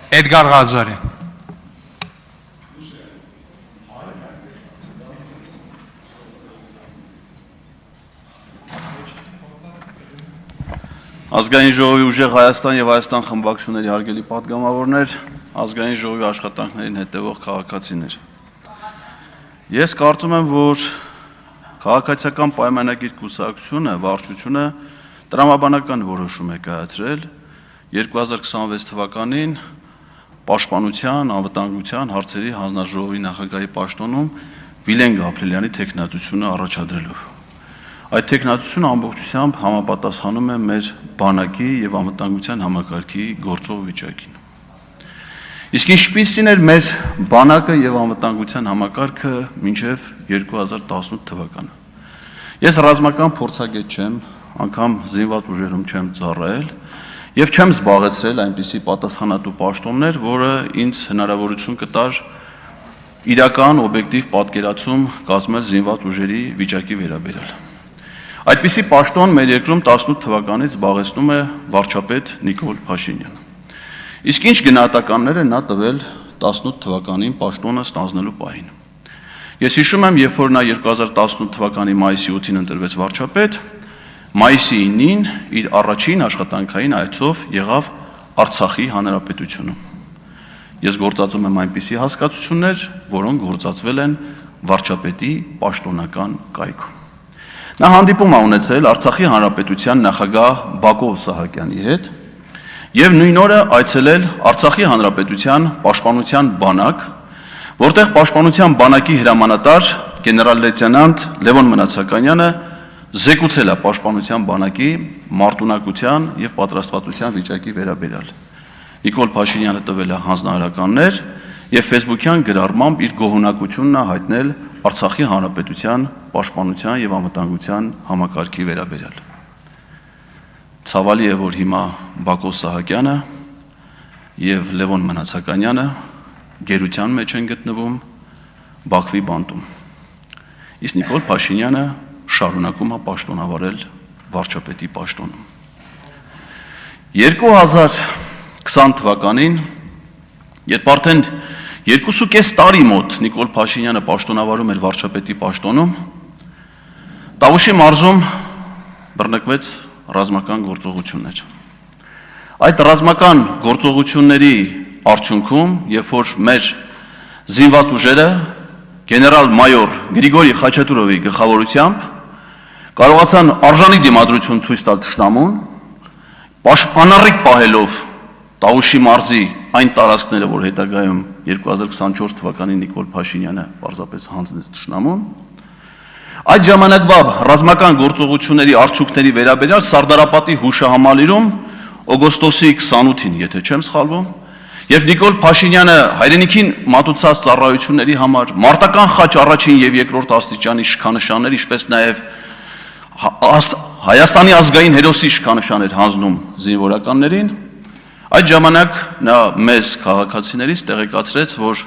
Էդգար Ղազարյան։ Ազգային ժողովի ուժեղ Հայաստան եւ Հայաստան խմբակցությունների հարգելի պատգամավորներ, ազգային ժողովի աշխատանքներին հետևող քաղաքացիներ։ Ես կարծում եմ, որ քաղաքացիական պայմանագիր կուսակցությունը, վարչությունը տրամաբանական որոշում է կայացրել 2026 թվականին Պաշտպանության, անվտանգության հարցերի հանձնաժողովի նախագահի պաշտոնում Վիլեն Գաբրիելյանի թեկնածությունը առաջադրելով։ Այդ թեկնածությունը ամբողջությամբ համապատասխանում է մեր բանակի եւ անվտանգության համակարգի գործող վիճակին։ Իսկ ինչպիսին էր մեր բանակը եւ անվտանգության համակարգը մինչեւ 2018 թվականը։ Ես ռազմական փորձագետ չեմ, անգամ զինված ուժերում չեմ ծառայել եւ չեմ զբաղեցրել այնպիսի պատասխանատու պաշտոններ, որը ինձ հնարավորություն կտար իրական օբյեկտիվ պատկերացում կազմել զինված ուժերի վիճակի վերաբերյալ։ Այդպիսի պաշտոն մեր երկրում 18 թվականից զբաղեցնում է վարչապետ Նիկոլ Փաշինյանը։ Իսկ ինչ գնահատականներ է նա տվել 18 թվականին պաշտոնը ստանձնելու պահին։ Ես հիշում եմ, երբ որ նա 2018 թվականի մայիսի 8-ին ընտրվեց վարչապետ, մայիսի 9-ին իր առաջին աշխատանքային այցով եղավ Արցախի հանրապետությունում։ Ես գործածում եմ այնպիսի հասկացություններ, որոնք գործածվել են վարչապետի պաշտոնական կայքում։ Նա հանդիպում է ունեցել Արցախի հանրապետության նախագահ Բակո Սահակյանի հետ եւ նույն օրը այցելել Արցախի հանրապետության պաշտպանության բանակ, որտեղ պաշտպանության բանակի հրամանատար գեներալ-լեյտենանտ Լևոն Մնացականյանը զեկուցել է պաշտպանության բանակի մարտունակության եւ պատրաստվածության վիճակի վերաբերյալ։ Նիկոլ Փաշինյանը տվել է հանձնարարականներ եւ Facebook-յան գրառմամբ իր գոհունակությունն է հայտնել Արցախի հանրապետության պաշտպանության եւ անվտանգության համակարգի վերաբերյալ։ Ցավալի է, որ հիմա Բակո Սահակյանը եւ Լևոն Մնացականյանը գերության մեջ են գտնվում Բաքվի բանտում։ Իսկ Նիկոլ Փաշինյանը շարունակում է պաշտոնավարել վարչապետի պաշտոնում։ 2020 թվականին, երբ արդեն 2.5 տարի մոտ Նիկոլ Փաշինյանը պաշտոնավարում էր վարչապետի պաշտոնում, Տավուշի մարզում բռնկվեց ռազմական գործողություններ։ Այդ ռազմական գործողությունների արդյունքում, երբ որ մեր զինված ուժերը գեներալ-մայոր Գրիգորի Խաչատուրովի գլխավորությամբ կարողացան արժանի դիմադրություն ցույց տալ թշնամուն, պաշտպանառիկ պահելով Տավուշի մարզի այն տարածքները, որ հետագայում 2024 թվականին Նիկոլ Փաշինյանը պարզապես հանձնեց թշնամուն, այդ ժամանակվա ռազմական գործողությունների արդյունքների վերաբերյալ Սարդարապատի հուշահամալիրում օգոստոսի 28-ին, եթե չեմ սխալվում, եւ Նիկոլ Փաշինյանը հայրենիքին մատուցած ծառայությունների համար մարտական խաչ առաջին եւ երկրորդ աստիճանի շքանշաններ, ինչպես նաեւ Հայաստանի ազգային հերոսի շքանշաններ հանձնում զինվորականներին, այդ ժամանակ նա մեզ քաղաքացիներից տեղեկացրեց, որ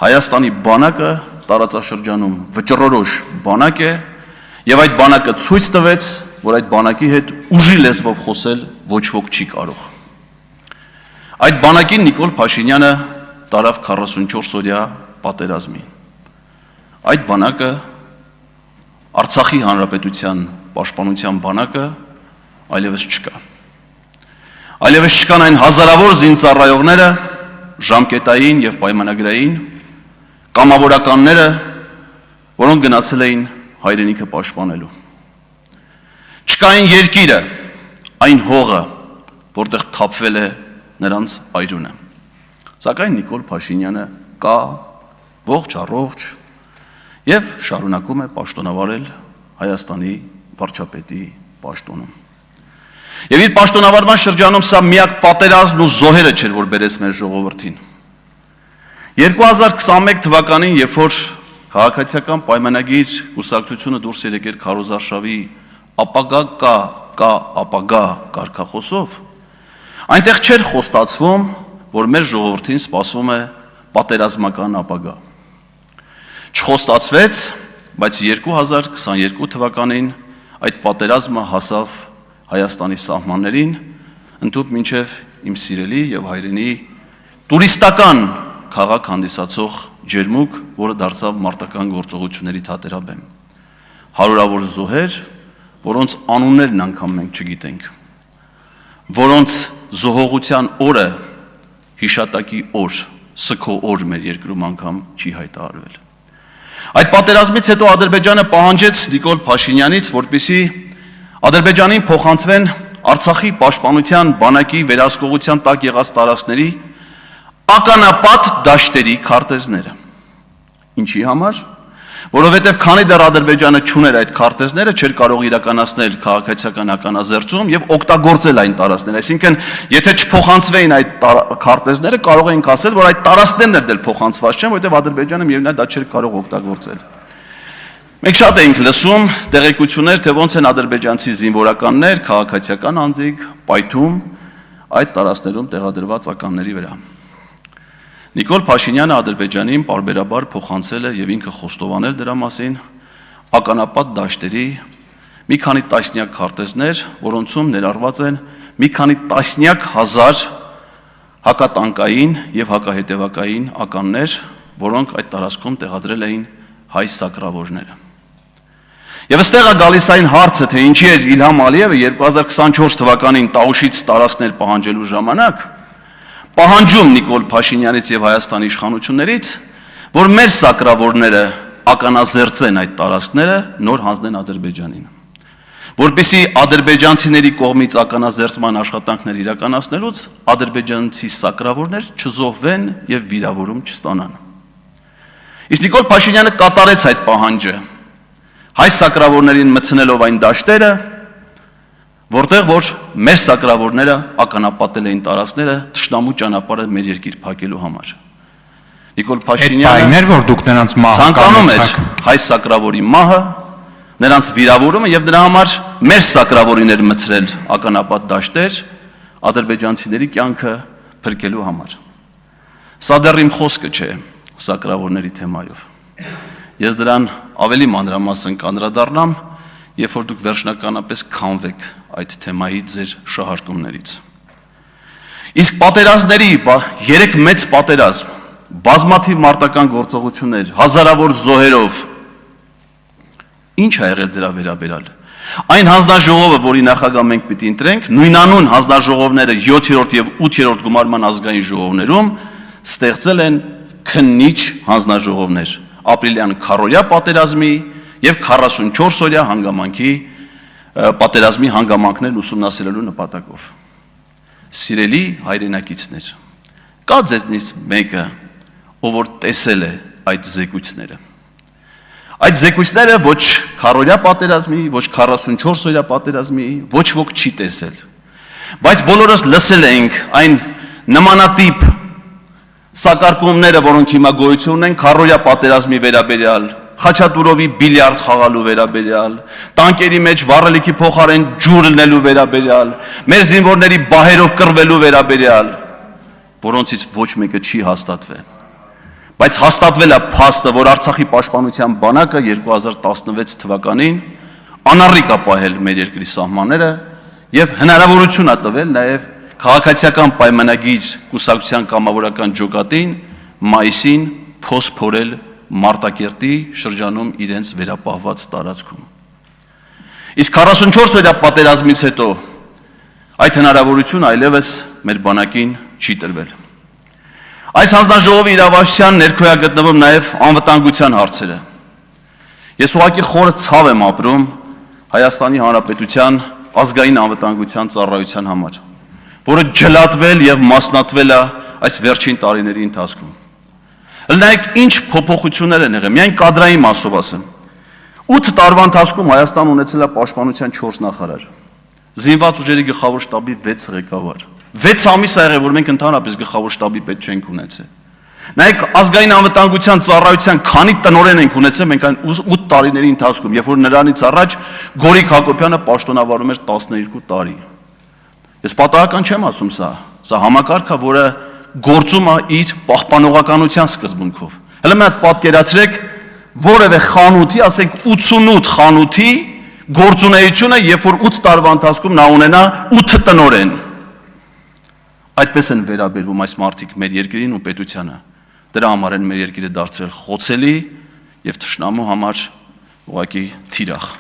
Հայաստանի բանակը տարածաշրջանում վճռորոշ բանակ է եւ այդ բանակը ցույց տվեց, որ այդ բանակի հետ ուժի լեզվով խոսել ոչ ոք չի կարող։ Այդ բանակին Նիկոլ Փաշինյանը տարավ 44-օրյա պատերազմին։ Այդ բանակը Արցախի հանրապետության պաշտպանության բանակը այլևս չկա։ Այլևս չկան այն հազարավոր զինծառայողները, ժամկետային եւ պայմանագրային կամավորականները, որոնք գնացել էին հայրենիքը պաշտպանելու։ Չկա այն երկիրը, այն հողը, որտեղ թափվել է նրանց այրունը։ Սակայն Նիկոլ Փաշինյանը կա ողջ առողջ եւ շարունակում է պաշտոնավարել Հայաստանի վարչապետի պաշտոնում։ Եվ իր պաշտոնավարման շրջանում սա միակ պատերազմն ու զոհերը չէր, որ բերեց մեր ժողովրդին։ 2021 թվականին, երբ որ քաղաքացիական պայմանագիր կուսակցությունը դուրս եկեր քարոզարշավի ապագա կա ապագա կարգախոսով, այնտեղ չէր խոստացվում, որ մեր ժողովրդին սպասվում է պատերազմական ապագա։ Չխոստացվեց, բայց 2022 թվականին այդ պատերազմը հասավ Հայաստանի սահմաններին, ընդհուպ մինչև իմ սիրելի եւ հայրենի տուրիստական քաղաք հանդիսացող ջերմուկ, որը դարձավ մարտական գործողությունների թատերաբեմ։ Հարյուրավոր զոհեր, որոնց անուններն անգամ մենք չգիտենք, որոնց զոհողության օրը հիշատակի օր, սգո օր մեր երկրում անգամ չի հայտարարվել։ Այդ պատերազմից հետո Ադրբեջանը պահանջեց Նիկոլ Փաշինյանից, որպեսզի Ադրբեջանին փոխանցվեն Արցախի պաշտպանության բանակի վերահսկողության տակ եղած տարածքների ականապատ դաշտերի քարտեզները։ Ինչի համար? Որովհետև քանի դեռ Ադրբեջանը չուներ այդ քարտեզները, չէր կարող իրականացնել քաղաքացիական ականազերծում եւ օգտագործել այն տարածքները։ Այսինքն, եթե չփոխանցվեին այդ քարտեզները, կարող էինք ասել, որ այդ տարածքներն էլ փոխանցված չեն, որովհետև Ադրբեջանը միևնույն է դա չէր կարող օգտագործել։ Մենք շատ էինք լսում տեղեկություններ, թե ոնց են ադրբեջանցի զինվորականներ, քաղաքացիական անձիկ պայթում այդ տարածքներում տեղադրված ականների վրա։ Նիկոլ Փաշինյանը Ադրբեջանին պարբերաբար փոխանցել է եւ ինքը խոստովանել դրա մասին ականապատ դաշտերի մի քանի տասնյակ քարտեզներ, որոնցում ներառված են մի քանի տասնյակ հազար հակատանկային եւ հակահետևակային ականներ, որոնք այդ տարածքում տեղադրել էին հայ սակրավորները։ Եվ այստեղ է գալիս այն հարցը, թե ինչի էր Իլհամ Ալիևը 2024 թվականին Տաուշից տարածքներ պահանջելու ժամանակ պահանջում Նիկոլ Փաշինյանից եւ Հայաստանի իշխանություններից, որ մեր սակրավորները ականազերծեն այդ տարածքները, նոր հանձնեն Ադրբեջանին, որպեսզի ադրբեջանցիների կողմից ականազերծման աշխատանքներ իրականացնելուց ադրբեջանցի սակրավորներ չզոհվեն եւ վիրավորում չստանան։ Իսկ Նիկոլ Փաշինյանը կատարեց այդ պահանջը, հայ սակրավորներին մտցնելով այն դաշտերը, որտեղ որ մեր սակրավորները ականապատել էին տարածքները թշնամու ճանապարհը մեր երկիր փակելու համար։ Նիկոլ Փաշինյանը որ դուք նրանց մահը ցանկանում էր հայ սակրավորի մահը, նրանց վիրավորումը եւ դրա համար մեր սակրավորիներ մցրել ականապատ դաշտեր ադրբեջանցիների կյանքը փրկելու համար։ Սա դեռ իմ խոսքը չէ սակրավորների թեմայով։ Ես դրան ավելի մանրամասն կանդրադառնամ, երբ որ դուք վերջնականապես քանվեք այդ թեմայի ձեր շահարկումներից։ Իսկ պատերազմների, 3 մեծ պատերազմ, բազմաթիվ մարտական գործողություններ, հազարավոր զոհերով, ինչ ա եղել դրա վերաբերյալ։ Այն հանձնաժողովը, որի նախագահ մենք պիտի ընտրենք, նույնանուն հանձնաժողովները 7-րդ եւ 8-րդ գումարման ազգային ժողովներում ստեղծել են քննիչ հանձնաժողովներ ապրիլյան քարորյա պատերազմի եւ 44-օրյա հանգամանքի պատերազմի հանգամանքներն ուսումնասիրելու նպատակով։ Սիրելի հայրենակիցներ, կա ձեզնից մեկը, ով որ տեսել է այդ զեկույցները։ Այդ զեկույցները ոչ քարորյա պատերազմի, ոչ 44-օրյա պատերազմի, ոչ ոք չի տեսել։ Բայց բոլորս լսել ենք այն նմանատիպ սակարկումները, որոնք հիմա գոյություն ունեն քարորյա պատերազմի վերաբերյալ, Խաչատուրովի բիլիարդ խաղալու վերաբերյալ, տանկերի մեջ վառելիքի փոխարեն ջուր լնելու վերաբերյալ, մեր զինվորների բահերով կռվելու վերաբերյալ, որոնցից ոչ մեկը չի հաստատվել։ Բայց հաստատվել է փաստը, որ Արցախի պաշտպանության բանակը 2016 թվականին անառիկ է պահել մեր երկրի սահմանները եւ հնարավորություն է տվել նաեւ քաղաքացիական պայմանագիր կուսակցության կամավորական ջոկատին մայիսին փոս փորել Մարտակերտի շրջանում իրենց վերապահված տարածքում։ Իսկ 44-օրյա պատերազմից հետո այդ հնարավորությունը այլևս մեր բանակին չի տրվել։ Այս հանձնաժողովի իրավասության ներքո է գտնվում նաև անվտանգության հարցերը։ Ես ուղղակի խորը ցավ եմ ապրում Հայաստանի Հանրապետության ազգային անվտանգության ծառայության համար, որը ջլատվել եւ մասնատվել է այս վերջին տարիների ընթացքում։ Լայք ինչ փոփոխություններ են եղել, միայն կադրային մասով ասեմ։ 8 տարվա ընթացքում Հայաստան ունեցել է պաշտպանության 4 նախարար, զինված ուժերի գլխավոր շտաբի 6 ղեկավար։ 6 ամիս է եղել, որ մենք ընդհանրապես գլխավոր շտաբի պետ չենք ունեցել։ Նայեք, ազգային անվտանգության ծառայության քանի տնօրեն ենք ունեցել մենք այն 8 տարիների ընթացքում, երբ որ նրանից առաջ Գորիկ Հակոբյանը պաշտոնավարում էր 12 տարի։ Ես պատահական չեմ ասում սա համակարգ է, որը գործում է իր պահպանողականության սկզբունքով։ Հələ մի հատ պատկերացրեք որևէ խանութի, ասենք 88 խանութի գործունեությունը, երբ որ 8 տարվա ընթացքում նա ունենա 8 տնօրեն։ Այդպես են վերաբերվում այս մարդիկ մեր երկրին ու պետությանը։ Դրա համար են մեր երկիրը դարձրել խոցելի եւ թշնամու համար ուղղակի թիրախ։